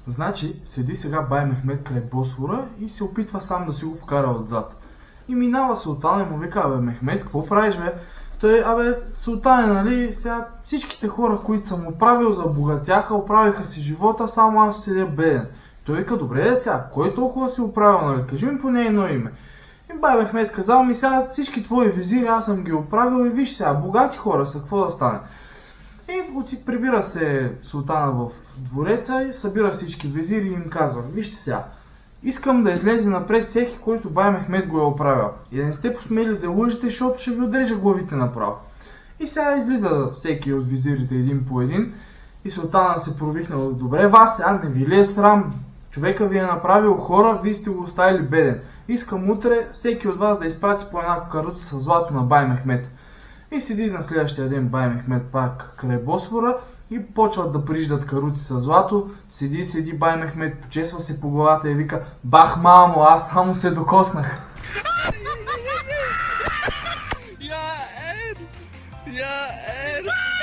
Значи, седи сега бай Мехмед край Босфора и се опитва сам да си го вкара отзад. И минава султана и му вика: абе Мехмед, какво правиш бе? Той: абе султане, нали, сега всичките хора, които съм оправил, забогатяха, оправиха си живота, само аз седя беден. Той вика: добре деца, кой толкова си оправил, нали? Кажи ми поне едно име. И бай Мехмед казал: ми сега всички твои визири аз съм ги оправил и виж сега, богати хора са, какво да стане? И прибира се султана в двореца и събира всички визири и им казва: вижте сега, искам да излезе напред всеки, който бай Мехмед го е оправил. И да не сте посмели да лъжете, защото ще ви отрежа главите направо. И сега излиза всеки от визирите един по един и султана се провикнал: добре вас, сега не ви ли е срам? Човека ви е направил хора, вие сте го оставили беден. Искам утре всеки от вас да изпрати по една каруца с злато на бай Мехмед. И седи на следващия ден бай Мехмед пак край Босфора и почват да приждат каруци с злато. Седи бай Мехмед, почесва се по главата и вика: бах мамо, аз само се докоснах. Ja, en! Ja, en!